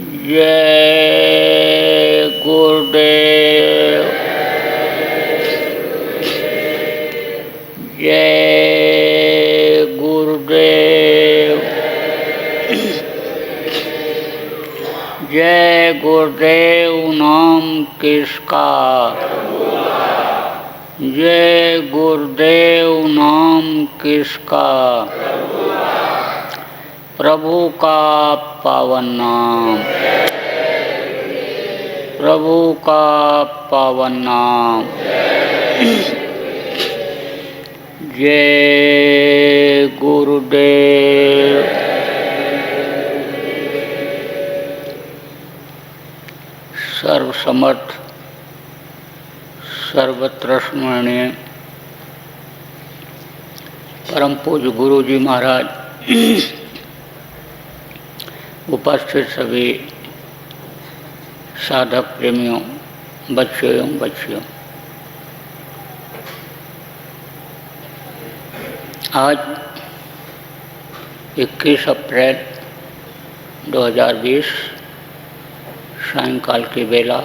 जय गुरुदेव। जय गुरुदेव। जय गुरुदेव नाम किसका, जय गुरुदेव नाम किसका, प्रभु का पावन नाम, प्रभु का पावन नाम। जय गुरुदेव। सर्वसमर्थ सर्वत्र स्मरणीय परम पूज्य गुरु जी महाराज, उपस्थित सभी साधक प्रेमियों, बच्चों एवं बच्चियों, आज 21 अप्रैल 2020 सायंकाल की बेला,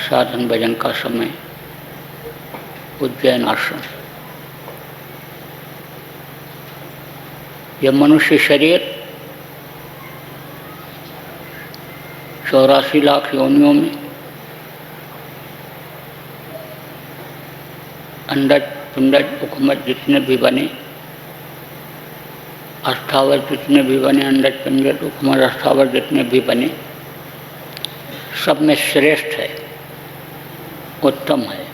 साधन भजन का समय, उज्जैन आश्रम। यह मनुष्य शरीर 84 लाख योनियों में अंडज पिंडज उखमज जितने भी बने, अष्टावर जितने भी बने, अंडज पिंडज उखमज अष्टावर जितने भी बने, सब में श्रेष्ठ है, उत्तम है।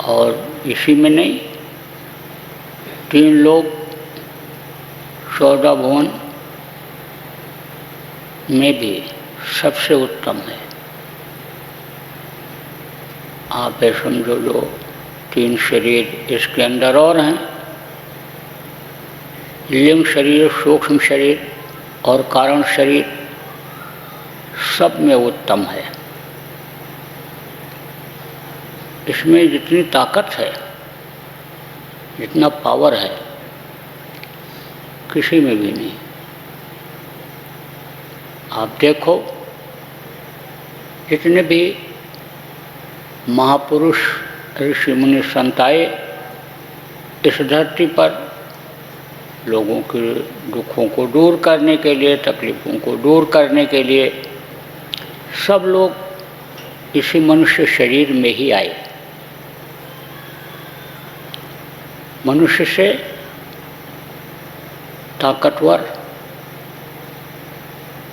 और इसी में नहीं, 3 लोग 14 भुवन में भी सबसे उत्तम है। आप ये समझो, जो 3 शरीर इसके अंदर और हैं, लिंग शरीर, सूक्ष्म शरीर और कारण शरीर, सब में उत्तम है। इसमें जितनी ताकत है, जितना पावर है, किसी में भी नहीं। आप देखो, जितने भी महापुरुष ऋषि मुनि संत आए इस धरती पर लोगों के दुखों को दूर करने के लिए, तकलीफ़ों को दूर करने के लिए, सब लोग इसी मनुष्य शरीर में ही आए। मनुष्य से ताकतवर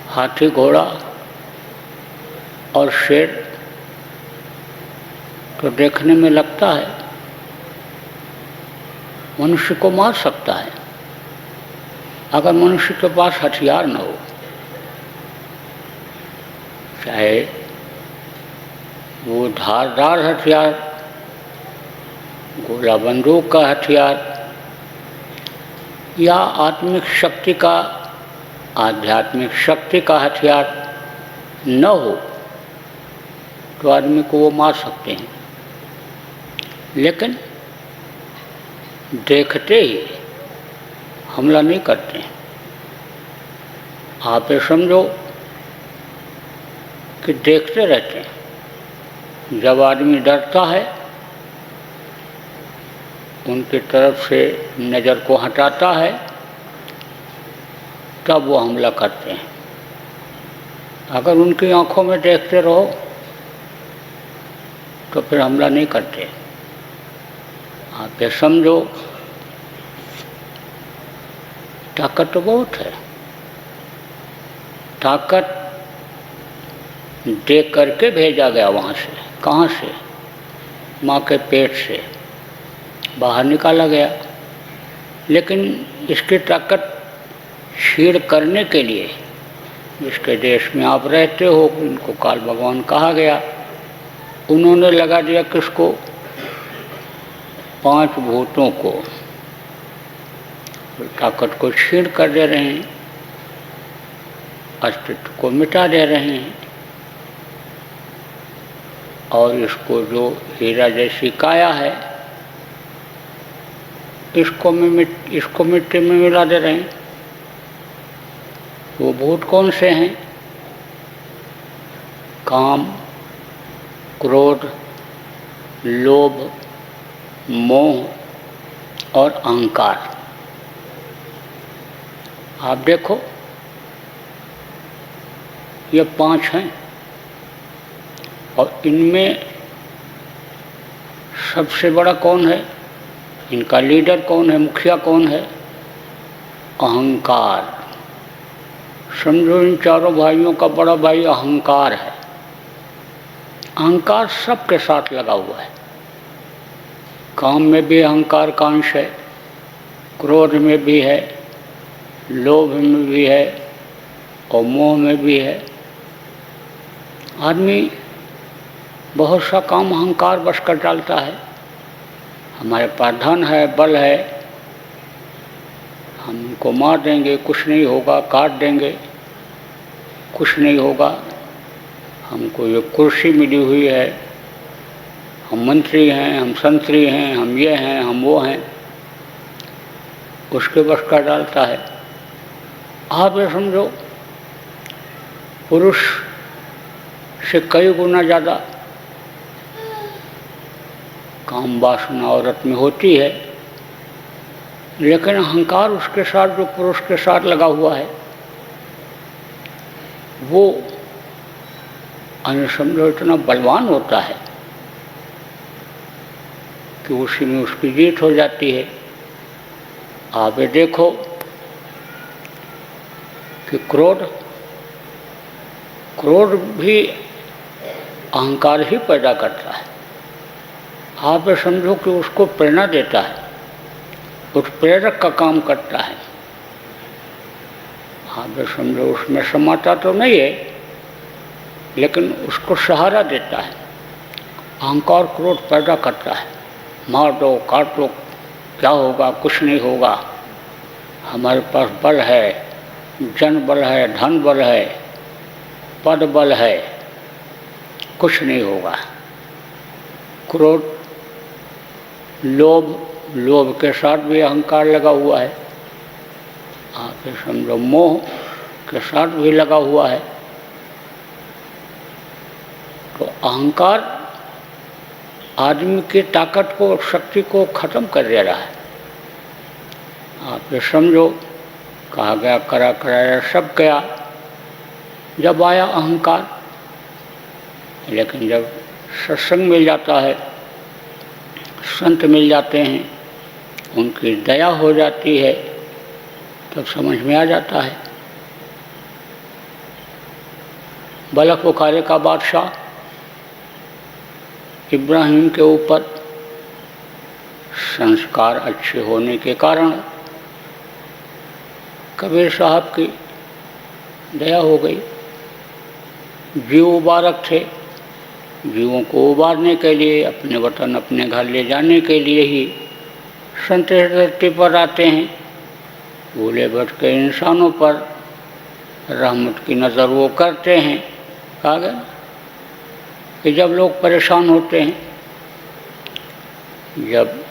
हाथी, घोड़ा और शेर तो देखने में लगता है मनुष्य को मार सकता है, अगर मनुष्य के पास हथियार न हो, चाहे वो धारदार हथियार, गोला बंदूक का हथियार, या आत्मिक शक्ति का, आध्यात्मिक शक्ति का हथियार न हो, तो आदमी को वो मार सकते हैं। लेकिन देखते ही हमला नहीं करते हैं। आप ये समझो कि देखते रहते हैं। जब आदमी डरता है, उनकी तरफ से नज़र को हटाता है, तब वो हमला करते हैं। अगर उनकी आंखों में देखते रहो तो फिर हमला नहीं करते। आप ये समझो, ताकत तो बहुत है। ताकत दे करके भेजा गया वहाँ से। कहाँ से? माँ के पेट से बाहर निकाला गया। लेकिन इसकी ताकत क्षीण करने के लिए, जिसके देश में आप रहते हो, इनको काल भगवान कहा गया, उन्होंने लगा दिया किसको? 5 भूतों को। ताकत को क्षीण कर दे रहे हैं, अस्तित्व को मिटा दे रहे हैं। और इसको जो हीरा जैसी काया है, इसको मिट्टी में मिला दे रहे हैं। वो भूत कौन से हैं? काम, क्रोध, लोभ, मोह और अहंकार। आप देखो ये 5 हैं और इनमें सबसे बड़ा कौन है? इनका लीडर कौन है? मुखिया कौन है? अहंकार। समझो इन चारों भाइयों का बड़ा भाई अहंकार है। अहंकार सबके साथ लगा हुआ है। काम में भी अहंकार का अंश है, क्रोध में भी है, लोभ में भी है और मोह में भी है। आदमी बहुत सा काम अहंकार बस कर डालता है। हमारे पास धन है, बल है, हम उनको मार देंगे, कुछ नहीं होगा, काट देंगे, कुछ नहीं होगा। हमको ये कुर्सी मिली हुई है, हम मंत्री हैं, हम संतरी हैं, हम ये हैं, हम वो हैं, उसके बस कर डालता है। आप ये समझो पुरुष से कई गुना ज़्यादा काम वासना औरत में होती है, लेकिन अहंकार उसके साथ जो पुरुष के साथ लगा हुआ है वो समझो इतना बलवान होता है कि उसी में उसकी जीत हो जाती है। आप ये देखो कि क्रोध भी अहंकार ही पैदा करता है। आप ये समझो कि उसको प्रेरणा देता है, उत्प्रेरक का काम करता है। आप ये समझो उसमें समाता तो नहीं है, लेकिन उसको सहारा देता है। अहंकार क्रोध पैदा करता है, मार दो, काट दो, क्या होगा, कुछ नहीं होगा, हमारे पास बल है, जन बल है, धन बल है, पद बल है, कुछ नहीं होगा। क्रोध, लोभ के साथ भी अहंकार लगा हुआ है। आप ये समझो मोह के साथ भी लगा हुआ है। तो अहंकार आदमी की ताकत को, शक्ति को खत्म कर दे रहा है। आप ये समझो कहा गया करा कराया सब गया जब आया अहंकार। लेकिन जब सत्संग मिल जाता है, संत मिल जाते हैं, उनकी दया हो जाती है, तब समझ में आ जाता है। बलक बुखारे का बादशाह इब्राहिम के ऊपर संस्कार अच्छे होने के कारण कबीर साहब की दया हो गई। जीव उबारक थे, जीवों को उबारने के लिए, अपने वतन अपने घर ले जाने के लिए ही संत धरती पर आते हैं। भूले भटके इंसानों पर रहमत की नज़र वो करते हैं। कहा गया कि जब लोग परेशान होते हैं, जब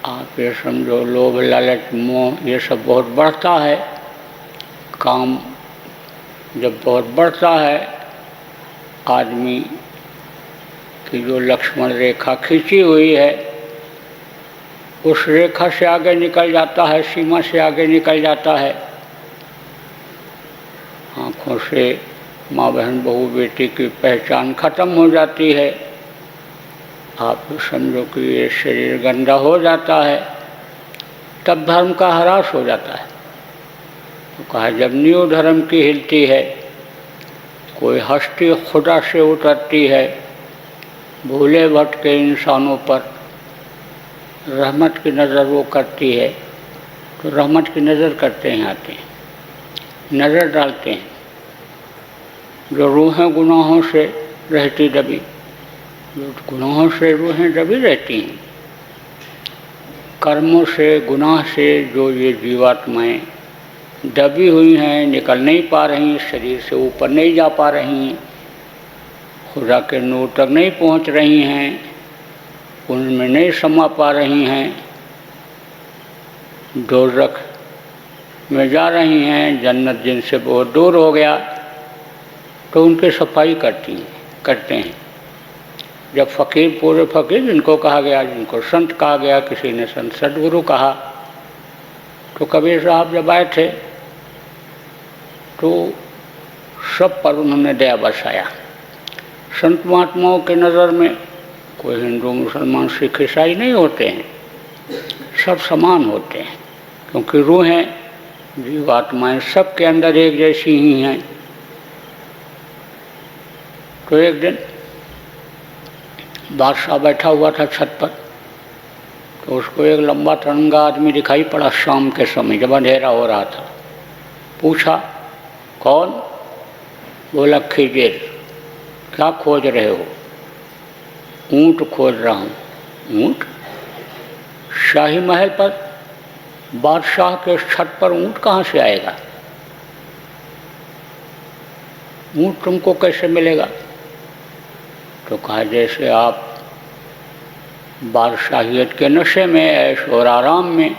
आप ये समझो लोभ, लालच, मोह ये सब बहुत बढ़ता है, काम जब बहुत बढ़ता है, आदमी की जो लक्ष्मण रेखा खींची हुई है उस रेखा से आगे निकल जाता है, सीमा से आगे निकल जाता है। आँखों से माँ बहन बहू बेटी की पहचान खत्म हो जाती है। आप समझो कि ये शरीर गंदा हो जाता है, तब धर्म का ह्रास हो जाता है। तो कहा जब नींव धर्म की हिलती है, कोई हस्ती खुदा से उतरती है, भूले भटके इंसानों पर रहमत की नज़र वो करती है, तो रहमत की नज़र करते हैं, आते हैं, नज़र डालते हैं। जो रूहें गुनाहों से रहती दबी, जो गुनाहों से रूहें दबी रहती हैं, कर्मों से, गुनाह से जो ये जीवात्माएँ दबी हुई हैं, निकल नहीं पा रही, शरीर से ऊपर नहीं जा पा रही, खुदा के नूर तक नहीं पहुंच रही हैं, उनमें नहीं समा पा रही हैं, दोज़ख में जा रही हैं, जन्नत जिनसे बहुत दूर हो गया, तो उनकी सफाई करते हैं। जब फ़कीर, पूरे फ़कीर जिनको कहा गया, जिनको संत कहा गया, किसी ने संत सदगुरु कहा, तो कबीर साहब जब आए थे तो सब पर उन्होंने दया बरसाया। संत महात्माओं के नज़र में कोई हिंदू, मुसलमान, सिख, ईसाई नहीं होते हैं, सब समान होते हैं, क्योंकि रूहें, जीवात्माएं सब के अंदर एक जैसी ही हैं। तो एक दिन बादशाह बैठा हुआ था छत पर, तो उसको एक लंबा तिरंगा आदमी दिखाई पड़ा शाम के समय, जब अंधेरा हो रहा था। पूछा, कौन? बोला, खिजिर। क्या खोज रहे हो? ऊँट खोज रहा हूँ। ऊँट? शाही महल पर, बादशाह के छत पर ऊँट कहाँ से आएगा? ऊँट तुमको कैसे मिलेगा? तो कहा, जैसे आप बादशाहियत के नशे में, ऐश और आराम में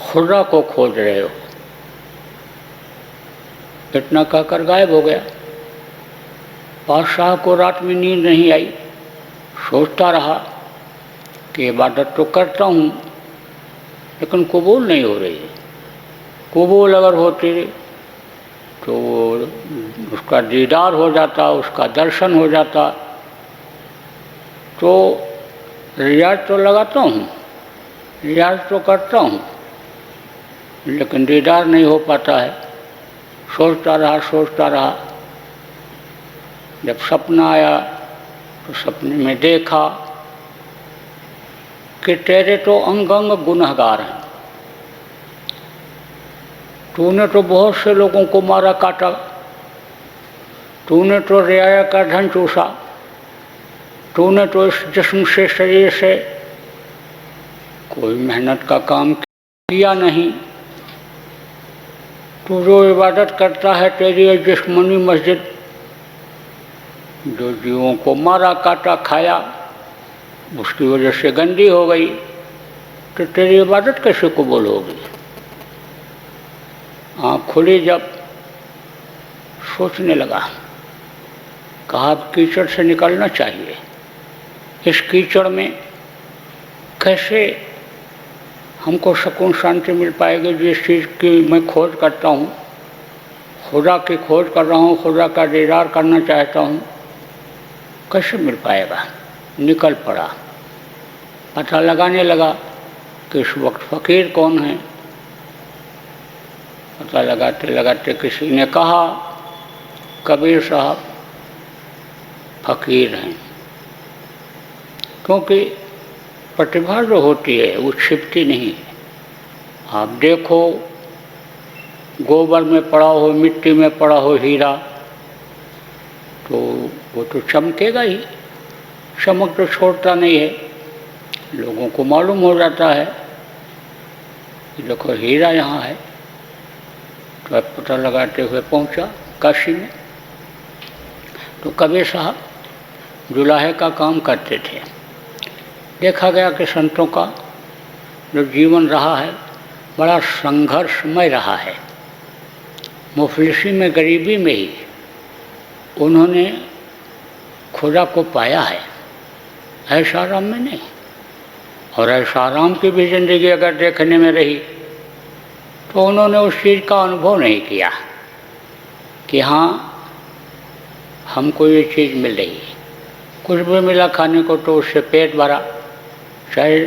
खुदा को खोज रहे हो। इतना कहकर गायब हो गया। बादशाह को रात में नींद नहीं आई, सोचता रहा कि इबादत तो करता हूँ लेकिन कबूल नहीं हो रही है। कबूल अगर होती तो उसका दीदार हो जाता, उसका दर्शन हो जाता। तो रियाज तो लगाता हूँ, रियाज तो करता हूँ, लेकिन दीदार नहीं हो पाता है। सोचता रहा। जब सपना आया तो सपने में देखा कि तेरे तो अंग अंग गुनहगार हैं। तूने तो बहुत से लोगों को मारा काटा, तूने तो रियाया का धन चूसा, तूने तो इस जिस्म से, शरीर से कोई मेहनत का काम किया नहीं। तू जो इबादत करता है, तेरी जिस्मानी मस्जिद, जो जीवों को मारा काटा खाया, उसकी वजह से गंदी हो गई, तो तेरी इबादत कैसे कबूल होगी? आँख खुली जब, सोचने लगा, कहा अब कीचड़ से निकलना चाहिए। इस कीचड़ में कैसे हमको सुकून शांति मिल पाएगी? जिस चीज़ की मैं खोज करता हूँ, खुदा की खोज कर रहा हूँ, खुदा का दीदार करना चाहता हूँ, कैसे मिल पाएगा? निकल पड़ा, पता लगाने लगा कि इस वक्त फ़कीर कौन है। पता लगाते लगाते किसी ने कहा, कबीर साहब फ़कीर हैं। क्योंकि प्रतिभा जो होती है वो छिपती नहीं है। आप देखो, गोबर में पड़ा हो, मिट्टी में पड़ा हो हीरा, तो वो तो चमकेगा ही, चमक तो छोड़ता नहीं है। लोगों को मालूम हो जाता है कि देखो हीरा यहाँ है। तो पता लगाते हुए पहुँचा काशी में। तो कबीर साहब जुलाहे का काम करते थे। देखा गया कि संतों का जो जीवन रहा है बड़ा संघर्षमय रहा है। मुफलिसी में, गरीबी में ही उन्होंने खुदा को पाया है, ऐशा आराम में नहीं। और ऐशा आराम की भी ज़िंदगी अगर देखने में रही तो उन्होंने उस चीज़ का अनुभव नहीं किया कि हाँ हमको ये चीज़ मिल रही है। कुछ भी मिला खाने को तो उससे पेट भरा, चाहे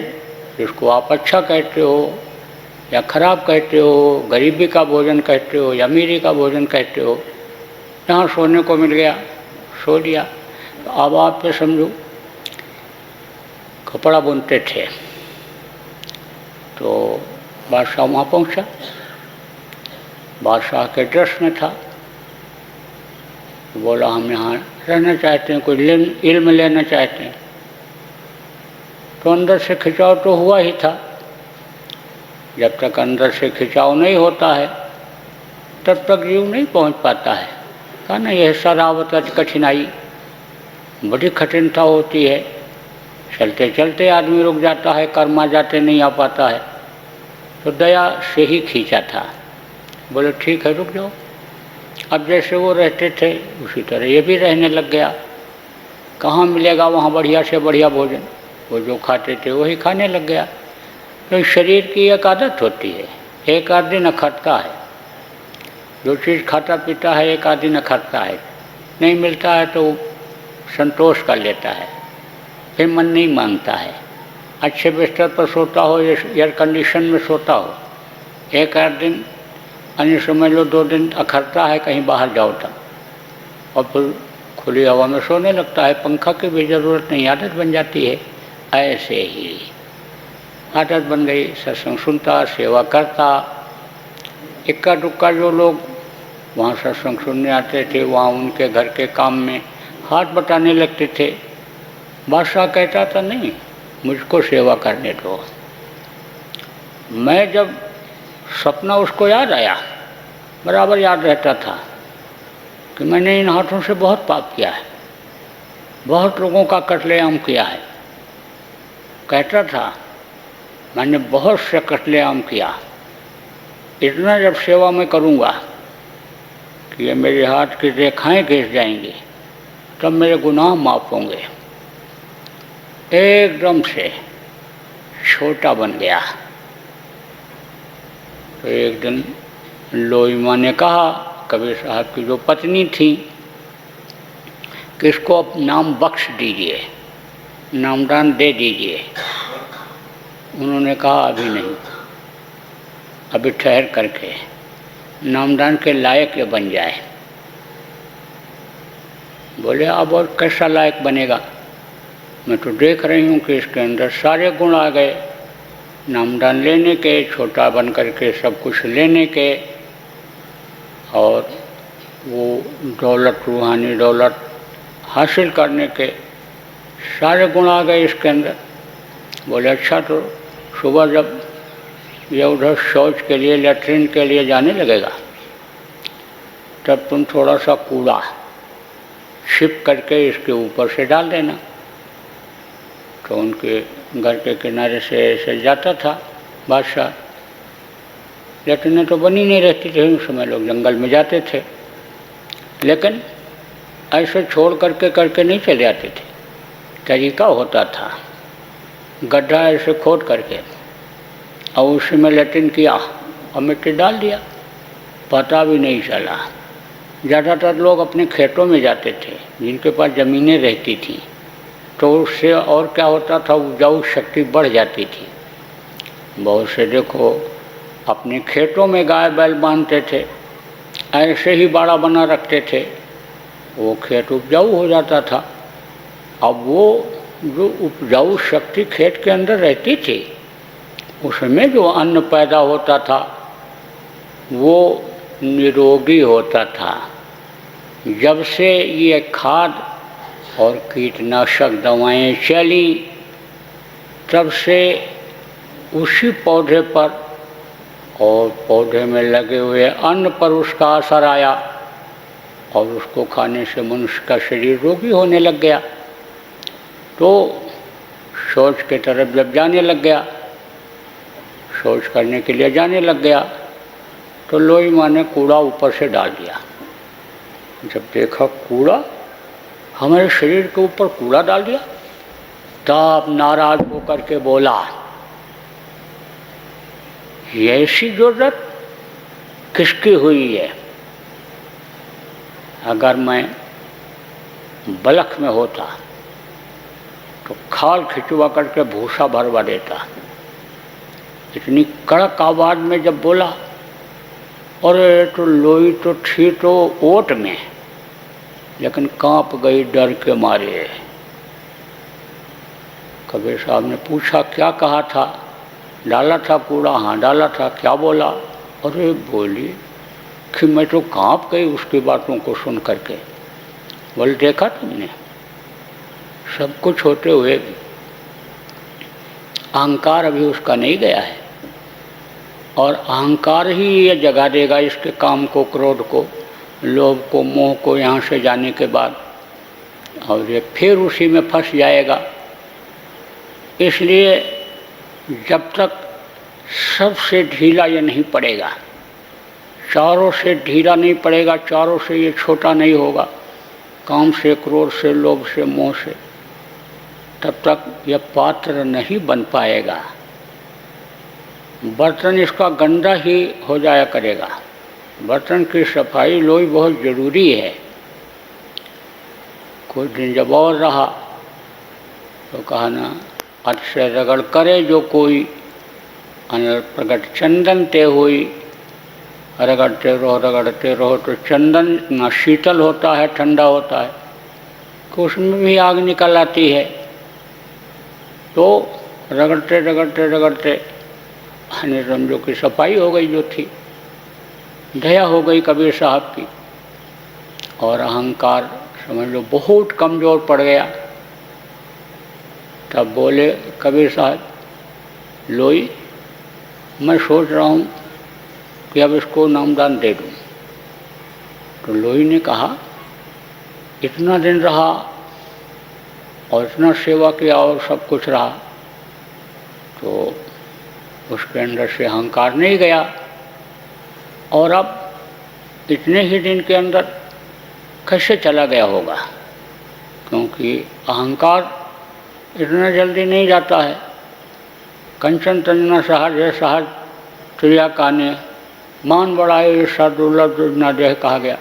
जिसको आप अच्छा कहते हो या ख़राब कहते हो, गरीबी का भोजन कहते हो या अमीरी का भोजन कहते हो। यहाँ सोने को मिल गया, सो लिया। तो अब आप पे समझो कपड़ा बुनते थे। तो बादशाह वहाँ पहुँचा, बादशाह के ड्रेस में था। बोला हम यहाँ रहना चाहते हैं, कोई इल्म लेना चाहते हैं। तो अंदर से खिंचाव तो हुआ ही था। जब तक अंदर से खिंचाव नहीं होता है तब तक जीव नहीं पहुँच पाता है। कहा ना, यह सरावत कठिनाई, बड़ी कठिनता होती है। चलते चलते आदमी रुक जाता है, कर्मा जाते नहीं आ पाता है। तो दया से ही खींचा था। बोले ठीक है रुक जाओ। अब जैसे वो रहते थे उसी तरह ये भी रहने लग गया। कहाँ मिलेगा वहाँ बढ़िया से बढ़िया भोजन, वो जो खाते थे वही खाने लग गया। तो शरीर की एक आदत होती है, एक आध दिन अखरता है। जो चीज़ खाता पीता है एक आध दिन अखरता है, नहीं मिलता है तो संतोष कर लेता है, फिर मन नहीं मांगता है। अच्छे बिस्तर पर सोता हो, एयर कंडीशन में सोता हो, एक आध दिन अन्य समझ लो 2 दिन अखरता है, कहीं बाहर जाओ तब, और फिर खुली हवा में सोने लगता है। पंखा की भी ज़रूरत नहीं, आदत बन जाती है। ऐसे ही आदत बन गई, सत्संग सुनता, सेवा करता। इक्का दुक्का जो लोग वहाँ सत्संग सुनने आते थे, वहाँ उनके घर के काम में हाथ बटाने लगते थे। बादशाह कहता था नहीं, मुझको सेवा करने दो। मैं जब सपना उसको याद आया, बराबर याद रहता था कि मैंने इन हाथों से बहुत पाप किया है, बहुत लोगों का कत्लेआम किया है। कहता था मैंने बहुत से कत्लेआम किया, इतना जब सेवा में करूँगा कि ये मेरे हाथ की रेखाएं घिस जाएंगी, तब मेरे गुनाह माफ़ होंगे। एकदम से छोटा बन गया। तो एक दिन लोई माँ ने कहा, कबीर साहब की जो पत्नी थी, कि इसको अब नाम बख्श दीजिए, नामदान दे दीजिए। उन्होंने कहा अभी नहीं, अभी ठहर करके नामदान के लायक ये बन जाए। बोले अब और कैसा लायक बनेगा, मैं तो देख रही हूँ कि इसके अंदर सारे गुण आ गए, नामदान लेने के, छोटा बन करके सब कुछ लेने के, और वो दौलत, रूहानी दौलत हासिल करने के सारे गुण आ गए इसके अंदर। बोले अच्छा, तो सुबह जब ये उधर शौच के लिए, लेटरिन के लिए जाने लगेगा, तब तुम थोड़ा सा कूड़ा छिप करके इसके ऊपर से डाल देना। तो उनके घर के किनारे से ऐसे जाता था बादशाह। लेटरिनें तो बनी नहीं रहती थी उस समय, लोग जंगल में जाते थे, लेकिन ऐसे छोड़ करके नहीं चले आते थे। तरीका होता था, गड्ढा ऐसे खोद करके और उसी में लेटरिन किया और मिट्टी डाल दिया, पता भी नहीं चला। ज़्यादातर लोग अपने खेतों में जाते थे, जिनके पास ज़मीनें रहती थीं, तो उससे और क्या होता था, उपजाऊ शक्ति बढ़ जाती थी। बहुत से देखो अपने खेतों में गाय बैल बांधते थे, ऐसे ही बाड़ा बना रखते थे, वो खेत उपजाऊ हो जाता था। अब वो जो उपजाऊ शक्ति खेत के अंदर रहती थी, उसमें जो अन्न पैदा होता था वो निरोगी होता था। जब से ये खाद और कीटनाशक दवाएं चली, तब से उसी पौधे पर और पौधे में लगे हुए अन्न पर उसका असर आया, और उसको खाने से मनुष्य का शरीर रोगी होने लग गया। तो शौच के तरफ जब जाने लग गया, शौच करने के लिए जाने लग गया, तो लोई माँ ने कूड़ा ऊपर से डाल दिया। जब देखा कूड़ा, हमारे शरीर के ऊपर कूड़ा डाल दिया, तब नाराज होकर के बोला, ये ऐसी जरूरत किसकी हुई है? अगर मैं बलख में होता तो खाल खिंचवा करके भूसा भरवा देता। इतनी कड़क आवाज़ में जब बोला, अरे तो लोई तो थी तो ओट में, लेकिन कांप गई डर के मारे। कबीर साहब ने पूछा क्या कहा था? डाला था कूड़ा? हाँ डाला था। क्या बोला? अरे बोली कि मैं तो कांप गई उसकी बातों को सुन करके। बोले देखा तुमने, सब कुछ होते हुए भी अहंकार अभी उसका नहीं गया है, और अहंकार ही ये जगा देगा इसके काम को, क्रोध को, लोभ को, मोह को यहाँ से जाने के बाद, और ये फिर उसी में फंस जाएगा। इसलिए जब तक सबसे ढीला ये नहीं पड़ेगा, चारों से ढीला नहीं पड़ेगा, चारों से ये छोटा नहीं होगा, काम से, क्रोध से, लोभ से, मोह से, तब तक यह पात्र नहीं बन पाएगा। बर्तन इसका गंदा ही हो जाया करेगा। बर्तन की सफाई लोई बहुत ज़रूरी है। कुछ दिन जब और रहा तो कहा ना, अतिशय रगड़ करे जो कोई, अनल प्रगट चंदन ते हुई। रगड़ते रहो तो चंदन इतना शीतल होता है, ठंडा होता है कि उसमें भी आग निकल आती है। तो रगड़ते समझो की सफाई हो गई जो थी, दया हो गई कबीर साहब की, और अहंकार समझ लो बहुत कमज़ोर पड़ गया। तब बोले कबीर साहब, लोई मैं सोच रहा हूँ कि अब इसको नामदान दे दूँ। तो लोई ने कहा, इतना दिन रहा और इतना सेवा किया और सब कुछ रहा, तो उसके अंदर से अहंकार नहीं गया, और अब इतने ही दिन के अंदर कैसे चला गया होगा, क्योंकि अहंकार इतना जल्दी नहीं जाता है। कंचन तंजना सहज है, सहज त्रिया काने, मान बढ़ाए ईर्षा दुर्लभ दुर्ना देह कहा गया।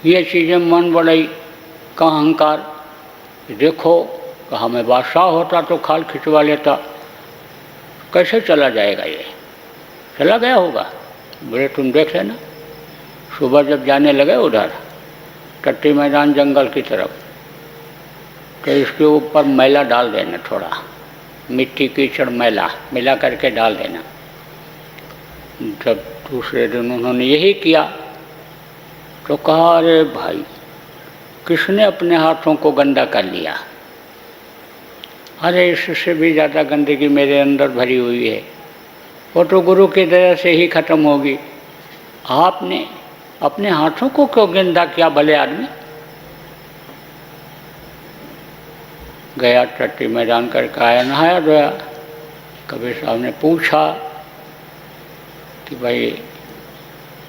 ये चीज़ें मन बढ़ाई का अहंकार। देखो कहा मैं बादशाह होता तो खाल खिंचवा लेता, कैसे चला जाएगा, ये चला गया होगा। बोले तुम देख लेना, सुबह जब जाने लगे उधर टट्टी मैदान जंगल की तरफ, तो इसके ऊपर मैला डाल देना, थोड़ा मिट्टी कीचड़ मैला मिला करके डाल देना। जब दूसरे दिन उन्होंने यही किया तो कहा, अरे भाई किसने अपने हाथों को गंदा कर लिया, अरे इससे भी ज़्यादा गंदगी मेरे अंदर भरी हुई है, वो तो गुरु की दया से ही खत्म होगी। आपने अपने हाथों को क्यों गंदा किया भले आदमी। गया टट्टी मैदान करके आया, नहाया धोया। कबीर साहब ने पूछा कि भाई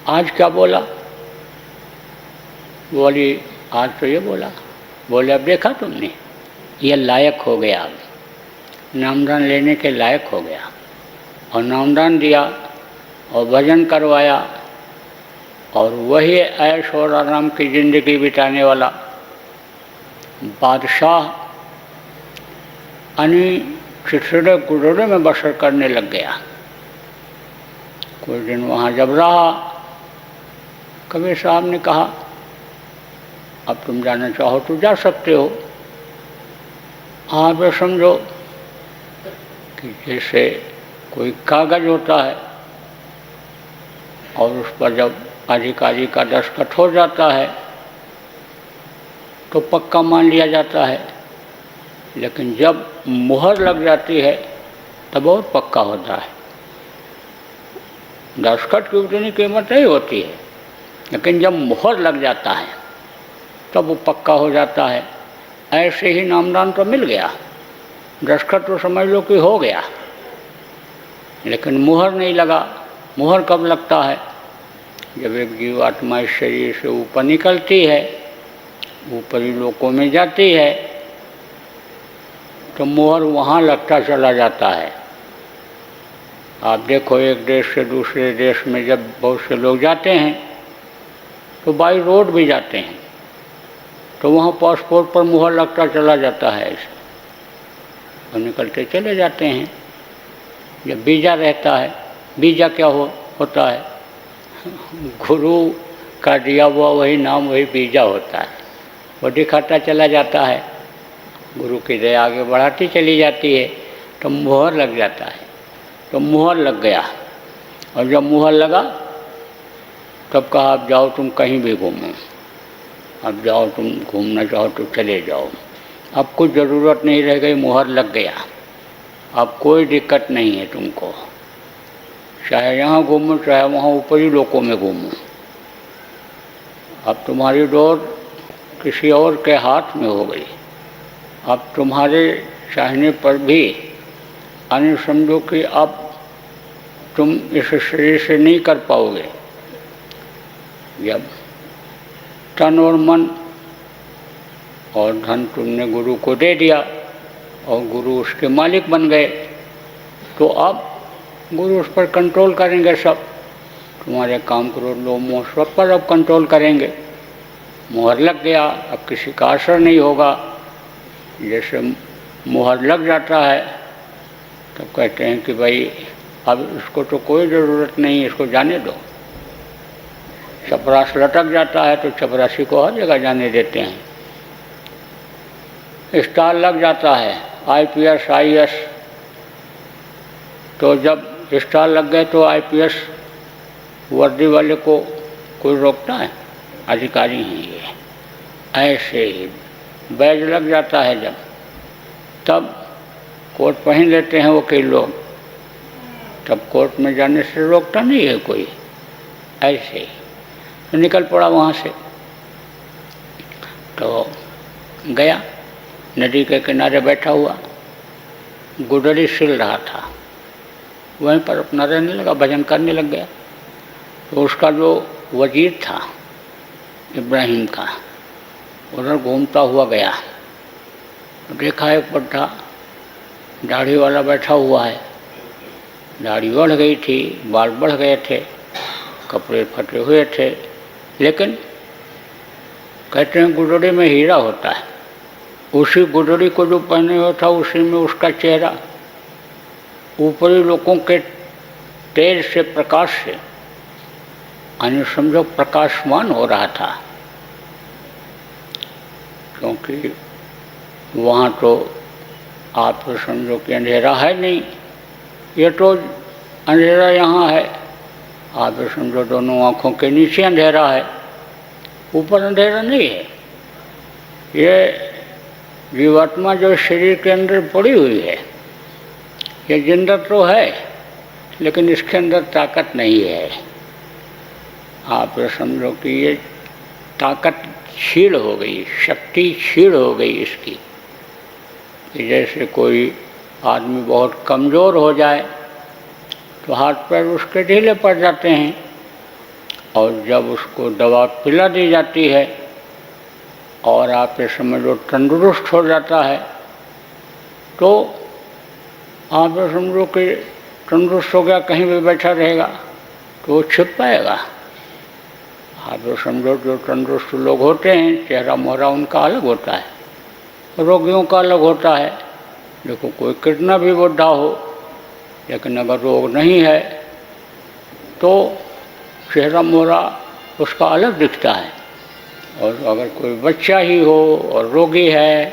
आज क्या बोला। बोली आज तो ये बोला। बोले अब देखा तुमने, ये लायक हो गया, अब नामदान लेने के लायक हो गया। और नामदान दिया और भजन करवाया, और वही ऐश और आराम की ज़िंदगी बिताने वाला बादशाह चिथड़े गुड़ोड़े में बसर करने लग गया। कुछ दिन वहाँ जब रहा, कबीर साहब ने कहा, अब तुम जाना चाहो तो जा सकते हो। आप समझो कि जैसे कोई कागज होता है और उस पर जब अधिकारी का दस्तखत हो जाता है तो पक्का मान लिया जाता है, लेकिन जब मुहर लग जाती है तब और पक्का होता है। दस्तखत की उतनी कीमत नहीं होती है, लेकिन जब मुहर लग जाता है तब वो पक्का हो जाता है। ऐसे ही नामदान तो मिल गया, दस्तखत तो समझ लो कि हो गया, लेकिन मुहर नहीं लगा। मुहर कब लगता है, जब एक जीवात्मा इस शरीर से ऊपर निकलती है, ऊपरी लोकों में जाती है, तो मुहर वहाँ लगता चला जाता है। आप देखो एक देश से दूसरे देश में जब बहुत से लोग जाते हैं तो बाई रोड भी जाते हैं, तो वहाँ पासपोर्ट पर मुहर लगता चला जाता है ऐसे, और निकलते चले जाते हैं। जब वीज़ा रहता है, वीज़ा क्या होता है, गुरु का दिया हुआ वही नाम वही वीज़ा होता है, वो दिखाता चला जाता है, गुरु की दया आगे बढ़ाती चली जाती है, तो मुहर लग जाता है। तो मुहर लग गया, और जब मुहर लगा तब कहा अब जाओ तुम कहीं भी घूमो, अब जाओ तुम घूमना चाहो तो चले जाओ, अब कुछ ज़रूरत नहीं रह गई, मुहर लग गया, अब कोई दिक्कत नहीं है तुमको, चाहे यहाँ घूमो चाहे वहाँ ऊपरी लोकों में घूमो, अब तुम्हारी डोर किसी और के हाथ में हो गई। अब तुम्हारे चाहने पर भी समझो कि अब तुम इस शरीर से नहीं कर पाओगे। जब तन और मन और धन तुमने गुरु को दे दिया और गुरु उसके मालिक बन गए, तो अब गुरु उस पर कंट्रोल करेंगे सब। तुम्हारे काम क्रोध लोभ मोह सब पर अब कंट्रोल करेंगे। मोहर लग गया, अब किसी का असर नहीं होगा। जैसे मोहर लग जाता है तो कहते हैं कि भाई अब इसको तो कोई ज़रूरत नहीं, इसको जाने दो। चपरास लटक जाता है तो चपरासी को हर जगह जाने देते हैं। स्टार लग जाता है, IPS IAS, तो जब स्टार लग गए तो IPS वर्दी वाले को कोई रोकता है? अधिकारी हैं ये। ऐसे ही बैज लग जाता है जब, तब कोट पहन लेते हैं वकील लोग, तब कोर्ट में जाने से रोकता नहीं है कोई। ऐसे ही तो निकल पड़ा वहाँ से। तो गया, नदी के किनारे बैठा हुआ, गुडरी सिल रहा था, वहीं पर अपना रहने लगा, भजन करने लग गया। तो उसका जो वजीर था इब्राहिम का, उधर घूमता हुआ गया, देखा एक बुड्ढा दाढ़ी वाला बैठा हुआ है। दाढ़ी बढ़ गई थी, बाल बढ़ गए थे, कपड़े फटे हुए थे, लेकिन कहते हैं गुडरी में हीरा होता है। उसी गुडरी को जो पहने हुआ था उसी में उसका चेहरा ऊपरी लोगों के तेज से, प्रकाश से, यानी समझो प्रकाशमान हो रहा था। क्योंकि वहाँ तो आप समझो कि अंधेरा है नहीं, ये तो अंधेरा यहाँ है, आप समझो दोनों आँखों के नीचे अंधेरा है, ऊपर अंधेरा नहीं है। ये जीवात्मा जो शरीर के अंदर पड़ी हुई है, ये जिंदा तो है लेकिन इसके अंदर ताकत नहीं है। आप समझो कि ये ताकत क्षीण हो गई, शक्ति क्षीण हो गई इसकी। जैसे कोई आदमी बहुत कमज़ोर हो जाए तो हाथ पैर उसके ढीले पड़ जाते हैं, और जब उसको दवा पिला दी जाती है और आप इस समय जो तंदुरुस्त हो जाता है, तो आप समझो कि तंदुरुस्त हो गया, कहीं भी बैठा रहेगा तो वो छिप पाएगा। आप समझो जो तंदुरुस्त लोग होते हैं, चेहरा मोहरा उनका अलग होता है, रोगियों का अलग होता है। देखो कोई कितना भी बुढ़ा हो, लेकिन अगर रोग नहीं है तो चेहरा मोहरा उसका अलग दिखता है। और अगर कोई बच्चा ही हो और रोगी है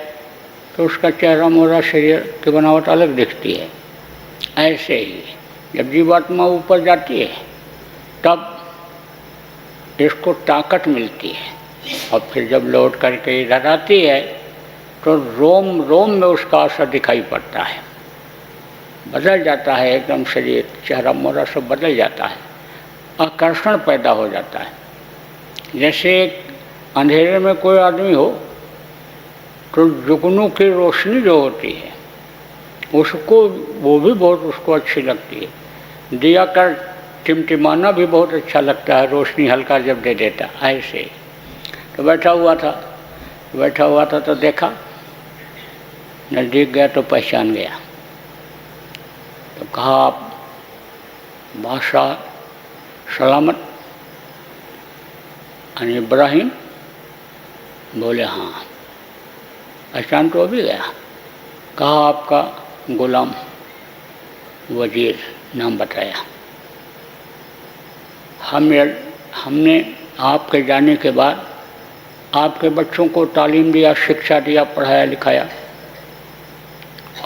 तो उसका चेहरा मोहरा, शरीर की बनावट अलग दिखती है। ऐसे ही जब जीवात्मा ऊपर जाती है तब इसको ताकत मिलती है, और फिर जब लौट करके इधर आती है तो रोम रोम में उसका असर दिखाई पड़ता है, बदल जाता है एकदम शरीर, चेहरा मोहरा सब बदल जाता है, आकर्षण पैदा हो जाता है। जैसे अंधेरे में कोई आदमी हो तो जुगनू की रोशनी जो होती है उसको, वो भी बहुत उसको अच्छी लगती है। दिया का टिमटिमाना भी बहुत अच्छा लगता है, रोशनी हल्का जब दे देता। ऐसे तो बैठा हुआ था तो देखा, नज़दीक गया तो पहचान गया। तो कहा, आप बादशाह सलामत यानी इब्राहिम? बोले हाँ। पहचान तो अभी गया। कहा, आपका गुलाम वजीर, नाम बताया। हमने आपके जाने के बाद आपके बच्चों को तालीम दिया, शिक्षा दिया, पढ़ाया लिखाया,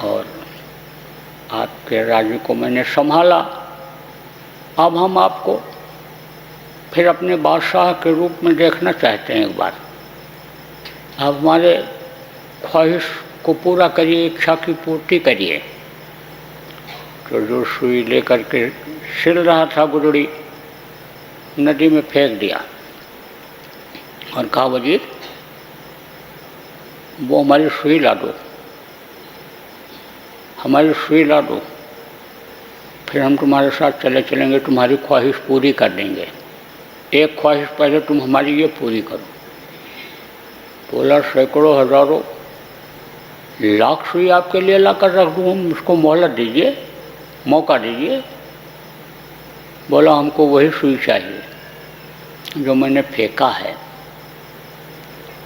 और आपके राज्य को मैंने संभाला। अब हम आपको फिर अपने बादशाह के रूप में देखना चाहते हैं एक बार। आप हमारे ख्वाहिश को पूरा करिए, इच्छा की पूर्ति करिए। तो जो सुई लेकर के सिल रहा था गुदड़ी, नदी में फेंक दिया और कहा, वजीर वो हमारी सुई ला दो, हमारी सुई ला दो। फिर हम तुम्हारे साथ चले चलेंगे, तुम्हारी ख्वाहिश पूरी कर देंगे। एक ख्वाहिश पहले तुम हमारी ये पूरी करो। बोला सैकड़ों हजारों लाख सुई आपके लिए ला कर रख दूँ, मुझको मोहलत दीजिए, मौका दीजिए। बोला हमको वही सुई चाहिए जो मैंने फेंका है।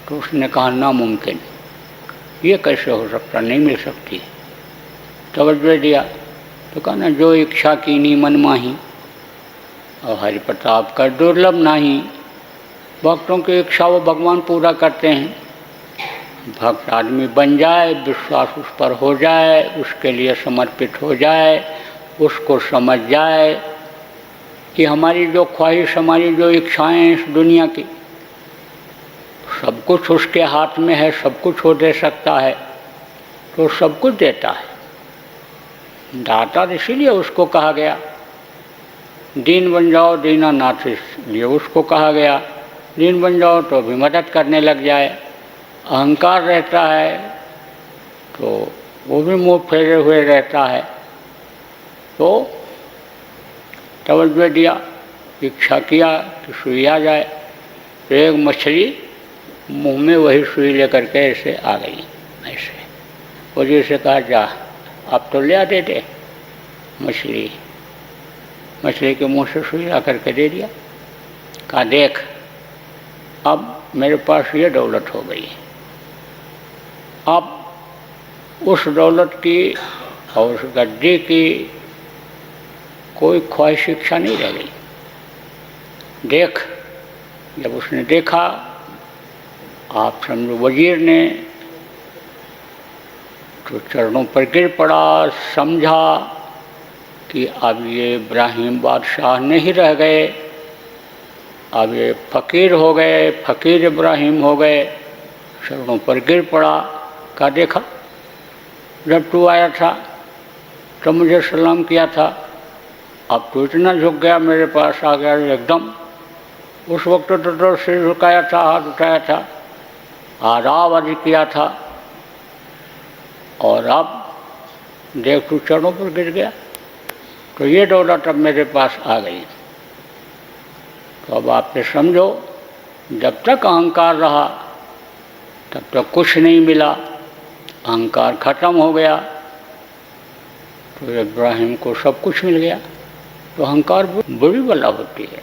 तो उसने कहा नामुमकिन, ये कैसे हो सकता, नहीं मिल सकती। तवज्जो दिया तो कहा ना, जो इच्छा कीनी मन माही और हरि प्रताप कर दुर्लभ नहीं। भक्तों की इच्छा वो भगवान पूरा करते हैं। भक्त आदमी बन जाए, विश्वास उस पर हो जाए, उसके लिए समर्पित हो जाए, उसको समझ जाए कि हमारी जो ख्वाहिश, हमारी जो इच्छाएं इस दुनिया की, सब कुछ उसके हाथ में है, सब कुछ वो दे सकता है, तो सब कुछ देता है। दाता इसीलिए उसको कहा गया। दीन बन जाओ दीनानाथ, इसलिए उसको कहा गया। दीन बन जाओ तो भी मदद करने लग जाए। अहंकार रहता है तो वो भी मुँह फेरे हुए रहता है। तो तवज्जो दिया, इच्छा किया कि सुई आ जाए। तो एक मछली मुंह में वही सुई लेकर के ऐसे आ गई। ऐसे वो जैसे कहा जा आप तो ले आते थे। मछली के मुंह से सुई ला करके दे दिया। कहा देख, अब मेरे पास ये दौलत हो गई, अब उस दौलत की और उस गद्दी की कोई ख्वाहिश इच्छा नहीं रह गई। देख, जब उसने देखा, आप समझो वजीर ने तो चरणों पर गिर पड़ा, समझा कि अब ये इब्राहिम बादशाह नहीं रह गए, अब ये फ़कीर हो गए, फ़कीर इब्राहिम हो गए। चरणों पर गिर पड़ा। कहा देखा, जब तू आया था तो मुझे सलाम किया था, अब तो इतना झुक गया, मेरे पास आ गया एकदम। उस वक्त तो सिर झुकाया था, हाथ उठाया था, आदाब आदि किया था, और अब देख तू चरणों पर गिर गया। तो ये दौलत अब मेरे पास आ गई। तो अब आप ये समझो, जब तक अहंकार रहा तब तक कुछ नहीं मिला। अहंकार खत्म हो गया तो इब्राहिम को सब कुछ मिल गया। तो अहंकार बुरी बला होती है।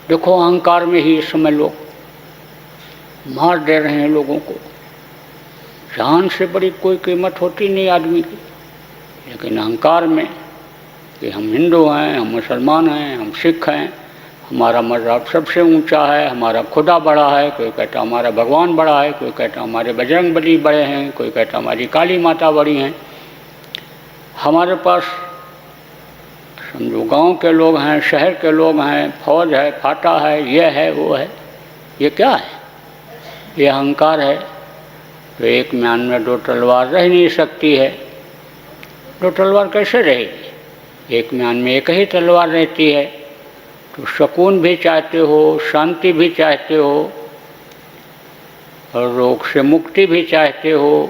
देखो, अहंकार में ही इस समय लोग मार दे रहे हैं लोगों को। जान से बड़ी कोई कीमत होती नहीं आदमी की, लेकिन अहंकार में कि हम हिंदू हैं, हम मुसलमान हैं, हम सिख हैं, हमारा मज़हब सबसे ऊंचा है, हमारा खुदा बड़ा है, कोई कहता हमारा भगवान बड़ा है, कोई कहता हमारे बजरंगबली बड़े हैं, कोई कहता हमारी काली माता बड़ी हैं। हमारे पास समझो गांव के लोग हैं, शहर के लोग हैं, फौज है, फाटा है, ये है, वो है। ये क्या है? ये अहंकार है। तो एक म्यान में दो तलवार रह नहीं सकती है। दो तलवार कैसे रहेगी? एक म्यान में एक ही तलवार रहती है। तो सुकून भी चाहते हो, शांति भी चाहते हो, और रोग से मुक्ति भी चाहते हो,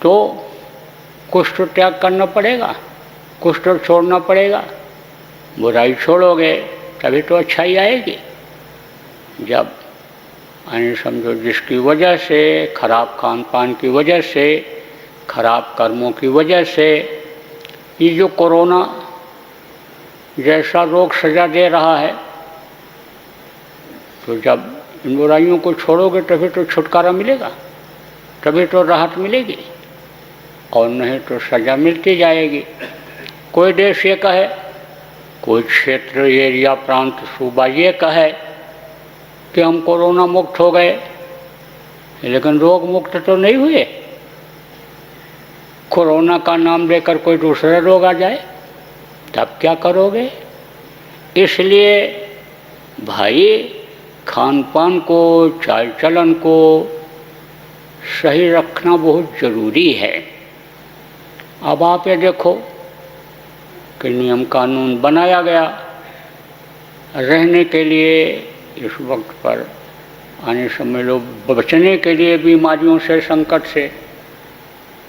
तो कुछ तो त्याग करना पड़ेगा, कुछ तो छोड़ना पड़ेगा। बुराई छोड़ोगे तभी तो अच्छाई आएगी। जब यानी समझो जिसकी वजह से, खराब खान पान की वजह से, खराब कर्मों की वजह से ये जो कोरोना जैसा रोग सजा दे रहा है, तो जब इन बुराइयों को छोड़ोगे तभी तो छुटकारा मिलेगा, तभी तो राहत मिलेगी, और नहीं तो सजा मिलती जाएगी। कोई देश ये कहे, कोई क्षेत्र, एरिया, प्रांत, सूबा ये कहे कि हम कोरोना मुक्त हो गए, लेकिन रोग मुक्त तो नहीं हुए। कोरोना का नाम लेकर कोई दूसरा रोग आ जाए तब क्या करोगे? इसलिए भाई, खान पान को, चाल चलन को सही रखना बहुत ज़रूरी है। अब आप ये देखो कि नियम कानून बनाया गया रहने के लिए, इस वक्त पर आने समय लोग बचने के लिए बीमारियों से, संकट से,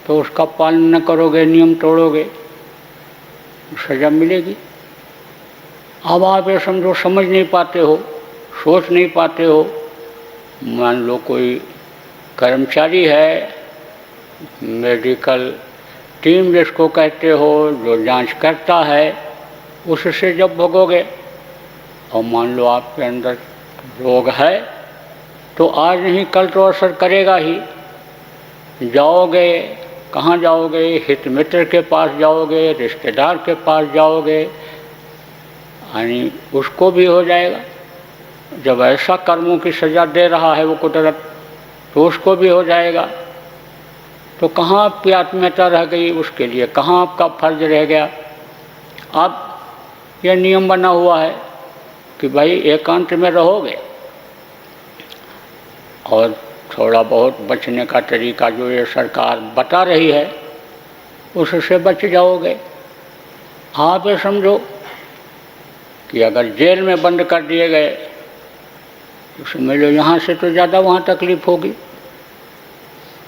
तो उसका पालन न करोगे, नियम तोड़ोगे सज़ा मिलेगी। अब आप ये समझो, समझ नहीं पाते हो, सोच नहीं पाते हो। मान लो कोई कर्मचारी है, मेडिकल टीम जिसको कहते हो, जो जांच करता है, उससे जब भोगोगे और मान लो आपके अंदर रोग है, तो आज नहीं कल तो असर करेगा ही। जाओगे, कहाँ जाओगे? हित मित्र के पास जाओगे, रिश्तेदार के पास जाओगे, यानी उसको भी हो जाएगा। जब ऐसा कर्मों की सज़ा दे रहा है वो कुदरत, तो उसको भी हो जाएगा। तो कहाँ आपकी आत्मीयता रह गई उसके लिए? कहाँ आपका फर्ज रह गया? अब यह नियम बना हुआ है कि भाई एकांत में रहोगे और थोड़ा बहुत बचने का तरीका जो ये सरकार बता रही है उससे बच जाओगे। आप ये समझो कि अगर जेल में बंद कर दिए गए तो समझ लो यहाँ से तो ज़्यादा वहाँ तकलीफ़ होगी।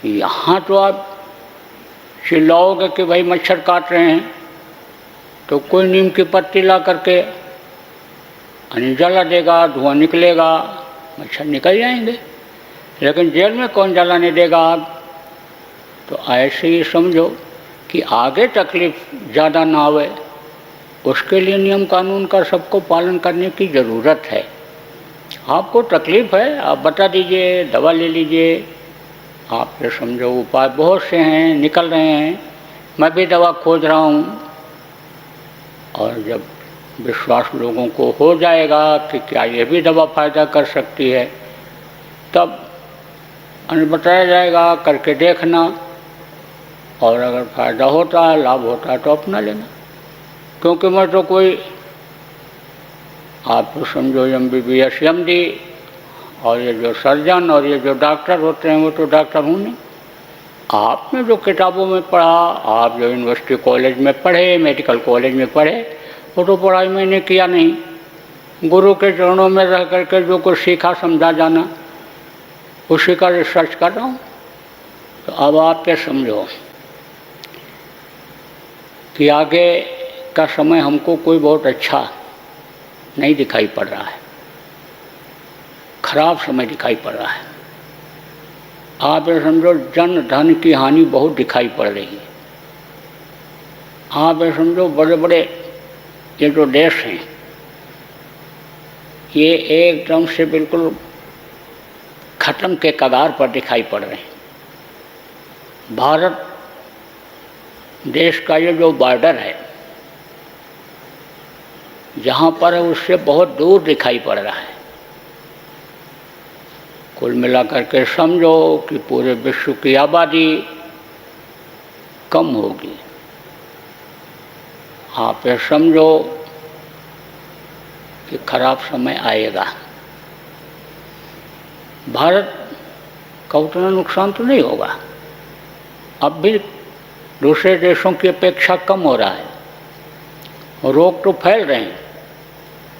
यहाँ तो आप चिल्लाओगे कि भाई मच्छर काट रहे हैं, तो कोई नीम की पत्ती ला करके जला देगा, धुआं निकलेगा, मच्छर निकल जाएंगे। लेकिन जेल में कौन जलाने देगा आग? तो ऐसे ही समझो कि आगे तकलीफ ज़्यादा ना आवे, उसके लिए नियम कानून का सबको पालन करने की ज़रूरत है। आपको तकलीफ़ है, आप बता दीजिए, दवा ले लीजिए। आप ये समझो उपाय बहुत से हैं, निकल रहे हैं, मैं भी दवा खोज रहा हूँ। और जब विश्वास लोगों को हो जाएगा कि क्या ये भी दवा फ़ायदा कर सकती है, तब बताया जाएगा, करके देखना, और अगर फ़ायदा होता है, लाभ होता है तो अपना लेना। क्योंकि मैं तो कोई, आप तो समझो MBBS MD और ये जो सर्जन और ये जो डॉक्टर होते हैं वो तो डॉक्टर हूँ नहीं। आपने जो किताबों में पढ़ा, आप जो यूनिवर्सिटी कॉलेज में पढ़े, मेडिकल कॉलेज में पढ़े, वो तो पढ़ाई मैंने किया नहीं। गुरु के चरणों में रह करके जो कुछ सीखा समझा जाना, उसी का रिसर्च कर रहा हूँ। तो अब आप क्या समझो कि आगे का समय हमको कोई बहुत अच्छा नहीं दिखाई पड़ रहा है, खराब समय दिखाई पड़ रहा है। आप ये समझो जन धन की हानि बहुत दिखाई पड़ रही है। आप ये समझो बड़े बड़े ये जो देश हैं, ये एकदम से बिल्कुल ख़त्म के कगार पर दिखाई पड़ रहे हैं। भारत देश का ये जो बॉर्डर है, जहाँ पर है उससे बहुत दूर दिखाई पड़ रहा है। कुल मिलाकर के समझो कि पूरे विश्व की आबादी कम होगी। आप ये समझो कि खराब समय आएगा। भारत का उतना नुकसान तो नहीं होगा, अब भी दूसरे देशों की अपेक्षा कम हो रहा है। रोग तो फैल रहे हैं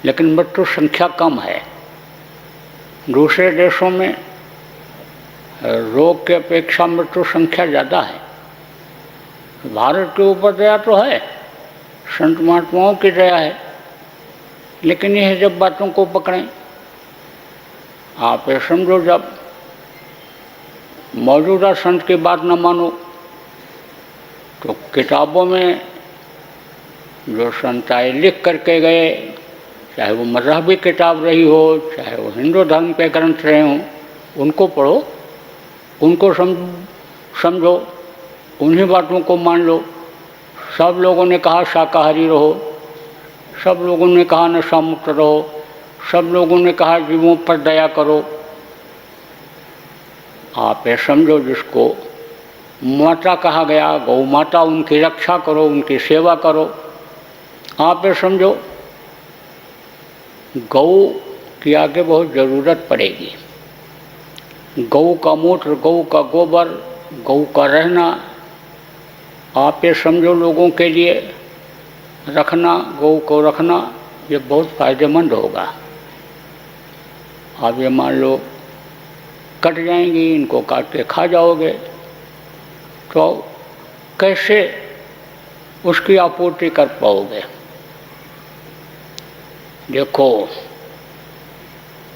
लेकिन मृत्यु संख्या कम है। दूसरे देशों में रोग के अपेक्षा मृत्यु संख्या ज़्यादा है। भारत के ऊपर दया तो है, संत महात्माओं की दया है, लेकिन यह जब बातों को पकड़ें, आप ये समझो जब मौजूदा संत की बात न मानो तो किताबों में जो संत आए लिख करके गए, चाहे वो मज़हबी किताब रही हो, चाहे वो हिंदू धर्म के ग्रंथ रहे हों, उनको पढ़ो, उनको समझो, उन्हीं बातों को मान लो। सब लोगों ने कहा शाकाहारी रहो, सब लोगों ने कहा नशा मुक्त रहो, सब लोगों ने कहा जीवों पर दया करो। आप ये समझो जिसको माता कहा गया, गौ माता, उनकी रक्षा करो, उनकी सेवा करो। आप ये समझो गौ की आगे बहुत ज़रूरत पड़ेगी। गौ का मूत्र, गौ का गोबर, गौ का रहना, आप ये समझो लोगों के लिए रखना, गौ को रखना, ये बहुत फ़ायदेमंद होगा। आप ये मान लो कट जाएंगी, इनको काट के खा जाओगे, तो कैसे उसकी आपूर्ति कर पाओगे। देखो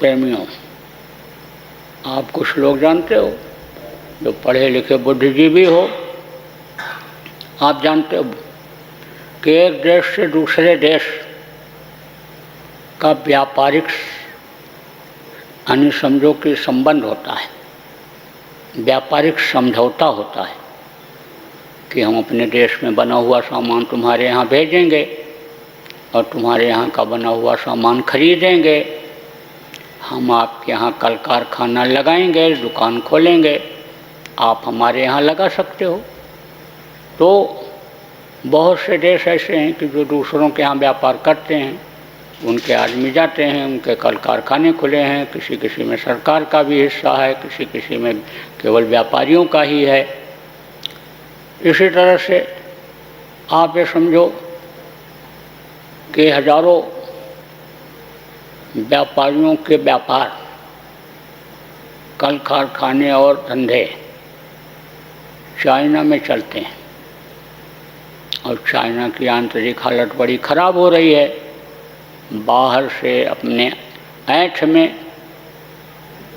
प्रेमियों, आप कुछ लोग जानते हो जो पढ़े लिखे बुद्धिजीवी हो, आप जानते हो कि एक देश से दूसरे देश का व्यापारिक यानी समझो कि संबंध होता है, व्यापारिक समझौता होता है कि हम अपने देश में बना हुआ सामान तुम्हारे यहाँ भेजेंगे और तुम्हारे यहाँ का बना हुआ सामान खरीदेंगे, हम आपके यहाँ कल कारखाना लगाएंगे, दुकान खोलेंगे, आप हमारे यहाँ लगा सकते हो। तो बहुत से देश ऐसे हैं कि जो दूसरों के यहाँ व्यापार करते हैं, उनके आदमी जाते हैं, उनके कल कारखाने खुले हैं, किसी किसी में सरकार का भी हिस्सा है, किसी किसी में केवल व्यापारियों का ही है। इसी तरह से आप ये समझो कि हजारों व्यापारियों के व्यापार, कल कारखाने और धंधे चाइना में चलते हैं और चाइना की आंतरिक हालत बड़ी ख़राब हो रही है। बाहर से अपने ऐंठ में,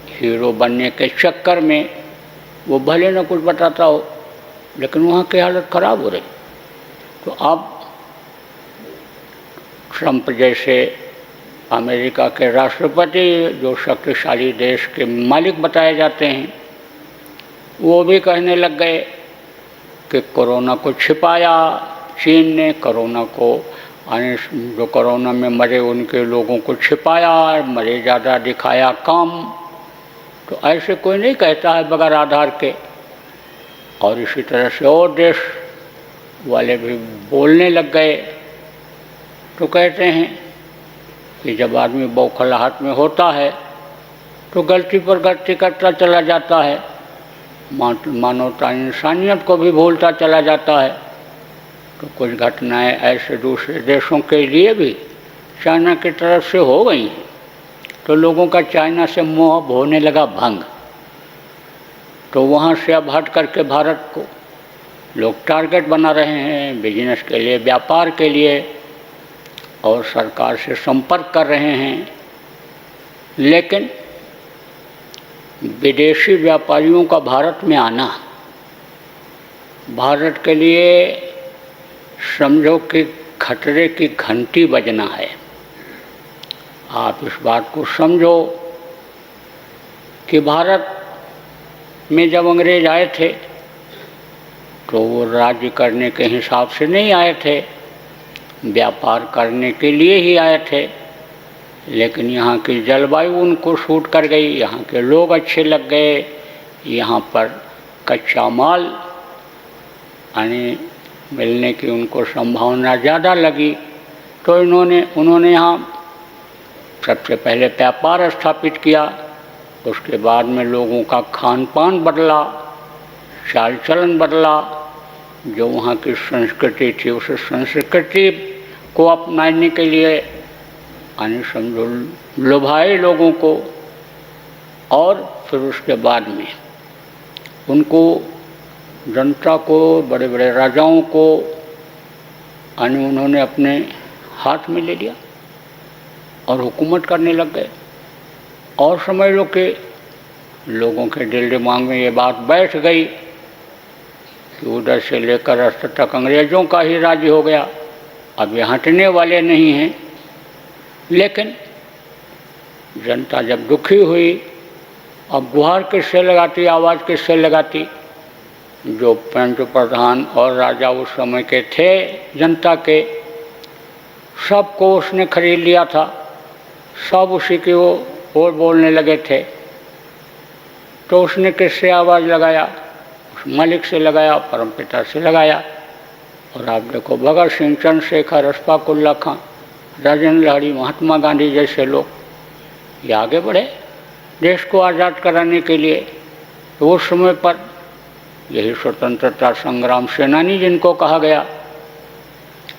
हीरो बनने के चक्कर में वो भले न कुछ बताता हो, लेकिन वहाँ की हालत ख़राब हो रही। तो अब ट्रंप जैसे अमेरिका के राष्ट्रपति, जो शक्तिशाली देश के मालिक बताए जाते हैं, वो भी कहने लग गए कि कोरोना को छिपाया चीन ने, कोरोना को जो कोरोना में मरे उनके लोगों को छिपाया, मरे ज़्यादा दिखाया कम। तो ऐसे कोई नहीं कहता है बगैर आधार के। और इसी तरह से और देश वाले भी बोलने लग गए। तो कहते हैं कि जब आदमी बौखलाहट में होता है तो गलती पर गलती करता चला जाता है, मानवता इंसानियत को भी भूलता चला जाता है। तो कुछ घटनाएं ऐसे दूसरे देशों के लिए भी चाइना की तरफ से हो गई हैं। तो लोगों का चाइना से मोह होने लगा भंग। तो वहाँ से अब हट करके भारत को लोग टारगेट बना रहे हैं बिजनेस के लिए, व्यापार के लिए, और सरकार से संपर्क कर रहे हैं। लेकिन विदेशी व्यापारियों का भारत में आना भारत के लिए समझो कि खतरे की घंटी बजना है। आप इस बात को समझो कि भारत में जब अंग्रेज आए थे तो वो राज्य करने के हिसाब से नहीं आए थे, व्यापार करने के लिए ही आए थे। लेकिन यहाँ की जलवायु उनको सूट कर गई, यहाँ के लोग अच्छे लग गए, यहाँ पर कच्चा माल यानी मिलने की उनको संभावना ज़्यादा लगी। तो उन्होंने यहाँ सबसे पहले व्यापार स्थापित किया। उसके बाद में लोगों का खान पान बदला, चाल चलन बदला, जो वहाँ की संस्कृति थी उस संस्कृति को अपनाने के लिए यानी समझो लुभाए लोगों को। और फिर उसके बाद में उनको, जनता को, बड़े बड़े राजाओं को यानी उन्होंने अपने हाथ में ले लिया और हुकूमत करने लग गए। और समझ लो कि लोगों के दिल दिमाग में ये बात बैठ गई कि उधर से लेकर अस्तर तक अंग्रेज़ों का ही राज्य हो गया, अब ये हटने वाले नहीं हैं। लेकिन जनता जब दुखी हुई, अब गुहार किससे लगाती, आवाज़ किससे लगाती? जो पंच प्रधान और राजा उस समय के थे जनता के, सबको उसने खरीद लिया था, सब उसी की ओर बोलने लगे थे। तो उसने किससे आवाज़ लगाया? उस मालिक से लगाया, परमपिता से लगाया। और आप देखो भगत सिंह, चंद्रशेखर, अशफाक उल्लाह खां, राजेंद्र लाहिड़ी, महात्मा गांधी जैसे लोग ये आगे बढ़े देश को आज़ाद कराने के लिए। तो उस समय पर यही स्वतंत्रता संग्राम सेनानी जिनको कहा गया,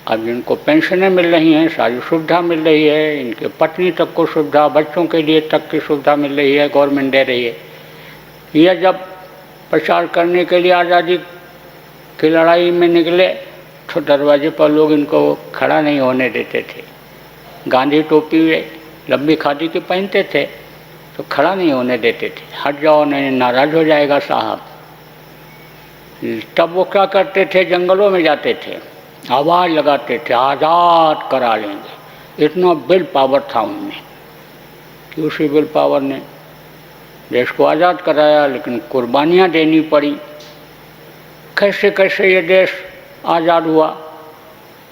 अब जिनको पेंशनें मिल रही हैं, सारी सुविधा मिल रही है, इनके पत्नी तक को सुविधा, बच्चों के लिए तक की सुविधा मिल रही है, गवर्नमेंट दे रही है। यह जब प्रचार करने के लिए आज़ादी की लड़ाई में निकले तो दरवाजे पर लोग इनको खड़ा नहीं होने देते थे। गांधी टोपी वे लंबी खादी की पहनते थे तो खड़ा नहीं होने देते थे, हट जाओ नहीं नाराज हो जाएगा साहब। तब वो क्या करते थे, जंगलों में जाते थे, आवाज़ लगाते थे आज़ाद करा लेंगे। इतना विल पावर था उनमें कि उसी विल पावर ने देश को आज़ाद कराया, लेकिन कुर्बानियाँ देनी पड़ी। कैसे कैसे ये देश आज़ाद हुआ।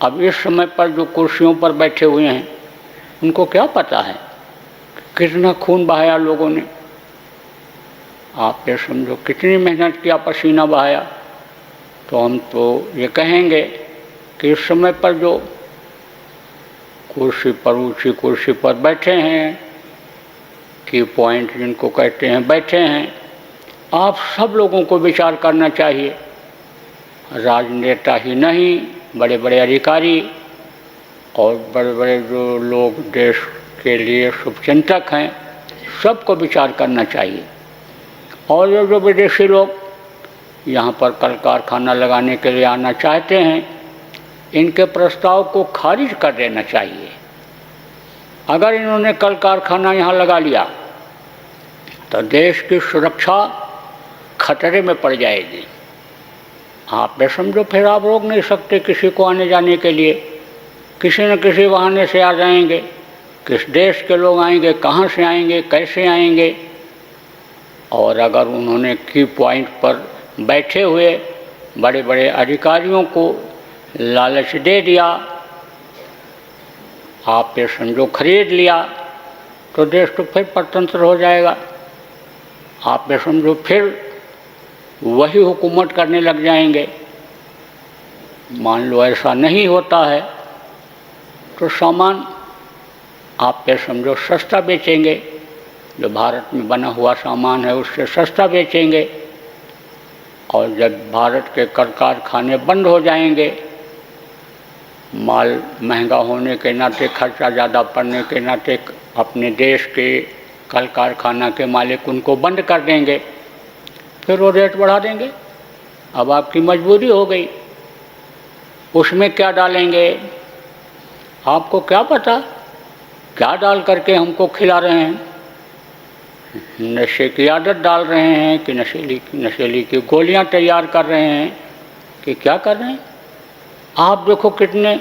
अब इस समय पर जो कुर्सियों पर बैठे हुए हैं उनको क्या पता है कितना खून बहाया लोगों ने। आप ये समझो कितनी मेहनत किया, पसीना बहाया। तो हम तो ये कहेंगे कि इस समय पर जो कुर्सी पर, ऊंची कुर्सी पर बैठे हैं, की पॉइंट जिनको कहते हैं, बैठे हैं, आप सब लोगों को विचार करना चाहिए। राजनेता ही नहीं, बड़े बड़े अधिकारी और बड़े बड़े जो लोग देश के लिए शुभचिंतक हैं, सबको विचार करना चाहिए। और जो विदेशी लोग यहाँ पर कल कारखाना लगाने के लिए आना चाहते हैं, इनके प्रस्ताव को खारिज कर देना चाहिए। अगर इन्होंने कल कारखाना यहाँ लगा लिया तो देश की सुरक्षा खतरे में पड़ जाएगी। आप ये समझो फिर आप रोक नहीं सकते किसी को आने जाने के लिए, किसी न किसी बहाने से आ जाएंगे। किस देश के लोग आएंगे, कहाँ से आएंगे, कैसे आएंगे। और अगर उन्होंने की पॉइंट पर बैठे हुए बड़े बड़े अधिकारियों को लालच दे दिया, आप ये समझो खरीद लिया, तो देश तो फिर परतंत्र हो जाएगा। आप ये समझो फिर वही हुकूमत करने लग जाएंगे। मान लो ऐसा नहीं होता है तो सामान आप ये समझो सस्ता बेचेंगे, जो भारत में बना हुआ सामान है उससे सस्ता बेचेंगे। और जब भारत के कल कारखाने बंद हो जाएंगे, माल महंगा होने के नाते, खर्चा ज़्यादा पड़ने के नाते अपने देश के कल कारखाना के मालिक उनको बंद कर देंगे, फिर वो रेट बढ़ा देंगे। अब आपकी मजबूरी हो गई, उसमें क्या डालेंगे आपको क्या पता, क्या डाल करके हमको खिला रहे हैं। नशे की आदत डाल रहे हैं कि नशेली की गोलियां तैयार कर रहे हैं कि क्या कर रहे हैं। आप देखो कितने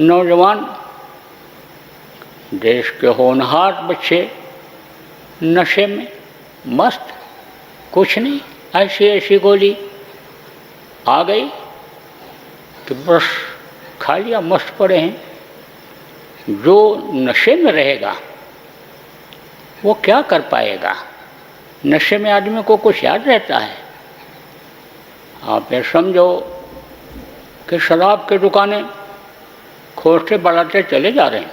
नौजवान देश के होनहार बच्चे नशे में मस्त, कुछ नहीं, ऐसी ऐसी गोली आ गई कि बस खा लिया, मस्त पड़े हैं। जो नशे में रहेगा वो क्या कर पाएगा। नशे में आदमी को कुछ याद रहता है। आप ये समझो कि शराब की दुकानें खोलते बढ़ाते चले जा रहे हैं,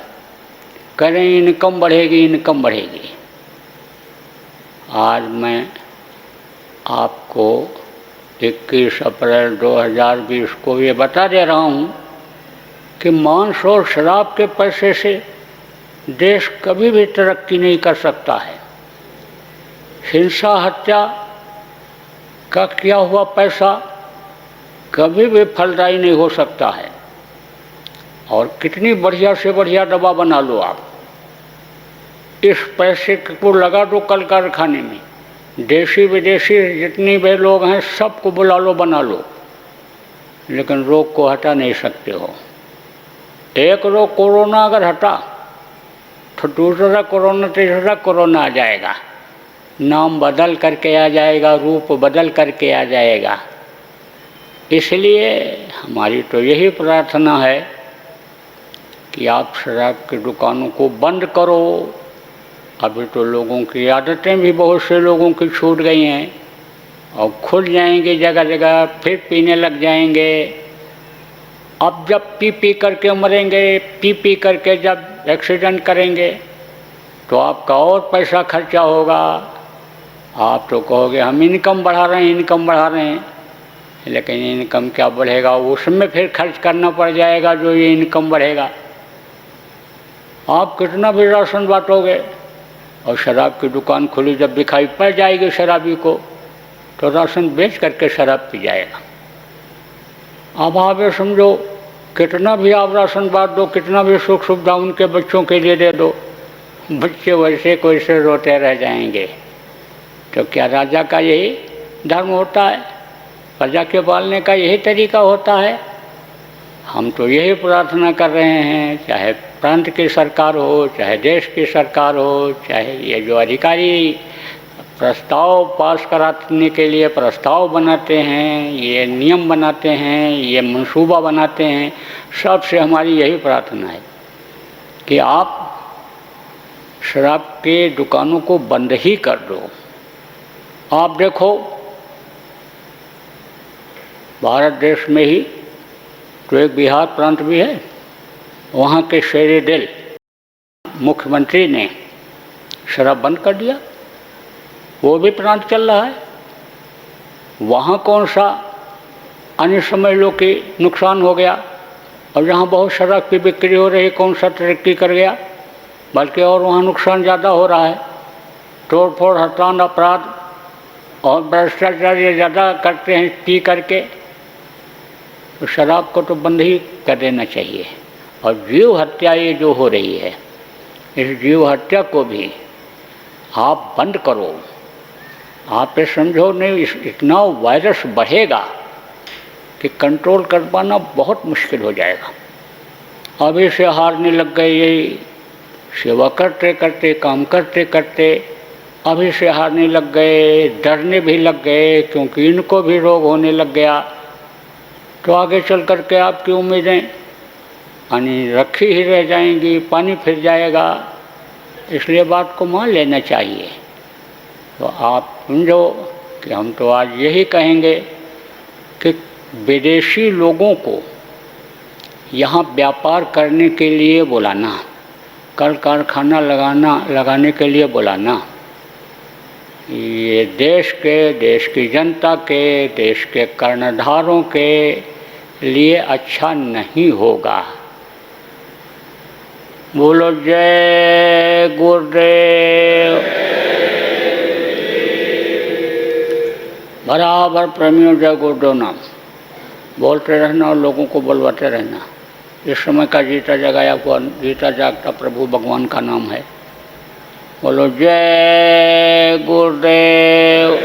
कह रहे हैं इनकम बढ़ेगी, इनकम बढ़ेगी। आज मैं आपको 21 अप्रैल 2020 को ये बता दे रहा हूँ कि मांस और शराब के पैसे से देश कभी भी तरक्की नहीं कर सकता है। हिंसा हत्या का किया हुआ पैसा कभी भी फलदायी नहीं हो सकता है। और कितनी बढ़िया से बढ़िया दवा बना लो आप, इस पैसे को लगा दो कल कारखाने में, देशी विदेशी जितनी भी लोग हैं सबको बुला लो, बना लो, लेकिन रोग को हटा नहीं सकते हो। एक रोग कोरोना अगर हटा तो दूसरा कोरोना, तीसरा कोरोना आ जाएगा, नाम बदल करके आ जाएगा, रूप बदल करके आ जाएगा। इसलिए हमारी तो यही प्रार्थना है कि आप शराब की दुकानों को बंद करो। अभी तो लोगों की आदतें भी बहुत से लोगों की छूट गई हैं और खुल जाएंगे जगह जगह, फिर पीने लग जाएंगे। अब जब पी करके मरेंगे, पी करके जब एक्सीडेंट करेंगे तो आपका और पैसा खर्चा होगा। आप तो कहोगे हम इनकम बढ़ा रहे हैं, इनकम बढ़ा रहे हैं, लेकिन इनकम क्या बढ़ेगा, उसमें फिर खर्च करना पड़ जाएगा जो ये इनकम बढ़ेगा। आप कितना भी राशन बांटोगे और शराब की दुकान खुली जब दिखाई पड़ जाएगी शराबी को तो राशन बेच करके शराब पी जाएगा। अब आप ये समझो कितना भी आप राशन बांट दो, कितना भी सुख सुविधा उनके बच्चों के लिए दे दो, बच्चे वैसे को वैसे रोते रह जाएंगे। तो क्या राजा का यही धर्म होता है? प्रजा के पालने का यही तरीका होता है? हम तो यही प्रार्थना कर रहे हैं, चाहे प्रांत की सरकार हो, चाहे देश की सरकार हो, चाहे ये जो अधिकारी प्रस्ताव पास कराने के लिए प्रस्ताव बनाते हैं, ये नियम बनाते हैं, ये मंसूबा बनाते हैं, सबसे हमारी यही प्रार्थना है कि आप शराब के दुकानों को बंद ही कर दो। आप देखो भारत देश में ही तो एक बिहार प्रांत भी है, वहाँ के शेरे दिल मुख्यमंत्री ने शराब बंद कर दिया, वो भी प्रांत चल रहा है। वहाँ कौन सा अन्य समय लोग की नुकसान हो गया, और जहाँ बहुत शराब की बिक्री हो रही कौन सा तरक्की कर गया, बल्कि और वहाँ नुकसान ज़्यादा हो रहा है। तोड़ फोड़ हत्याकांड अपराध और भ्रष्टाचार ये ज़्यादा करते हैं पी करके। तो शराब को तो बंद ही कर देना चाहिए। और जीव हत्या ये जो हो रही है, इस जीव हत्या को भी आप बंद करो। आप ये समझो नहीं, इतना वायरस बढ़ेगा कि कंट्रोल कर पाना बहुत मुश्किल हो जाएगा। अभी से हारने लग गए, यही सेवा करते करते काम करते करते अभी से हारने लग गए, डरने भी लग गए, क्योंकि इनको भी रोग होने लग गया। तो आगे चल कर के आपकी उम्मीदें यानी रखी ही रह जाएंगी, पानी फिर जाएगा। इसलिए बात को मान लेना चाहिए। तो आप समझो कि हम तो आज यही कहेंगे कि विदेशी लोगों को यहाँ व्यापार करने के लिए बुलाना, कल कारखाना लगाने के लिए बुलाना, ये देश की जनता के, देश के कर्णधारों के लिए अच्छा नहीं होगा। बोलो जय गुरुदेव। बराबर प्रेमियों जय गुरुदेव नाम बोलते रहना और लोगों को बुलवाते रहना। इस समय का जीता जगाया हुआ, जीता जागता प्रभु भगवान का नाम है। बोलो जय गुरुदेव,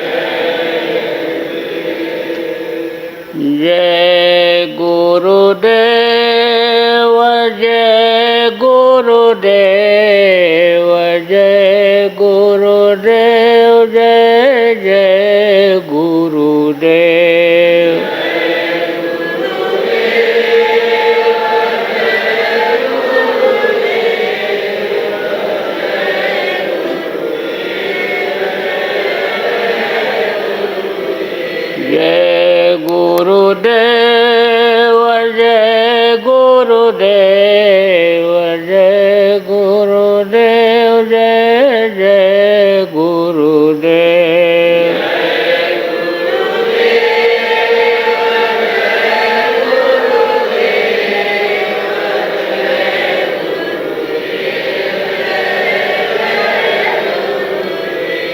जय गुरुदेव, जय गुरुदेव, जय गुरुदेव, जय जय गुरुदेव। जय गुरुदेव, जय गुरुदेव, जय गुरुदेव, जय जय गुरुदेव।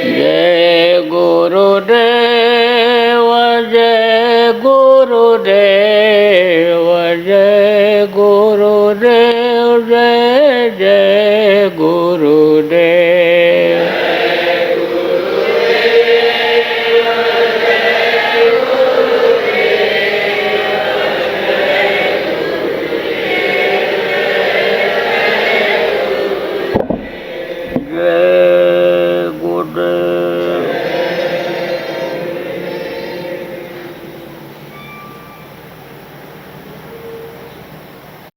जय गुरुदेव, जय गुरुदेव,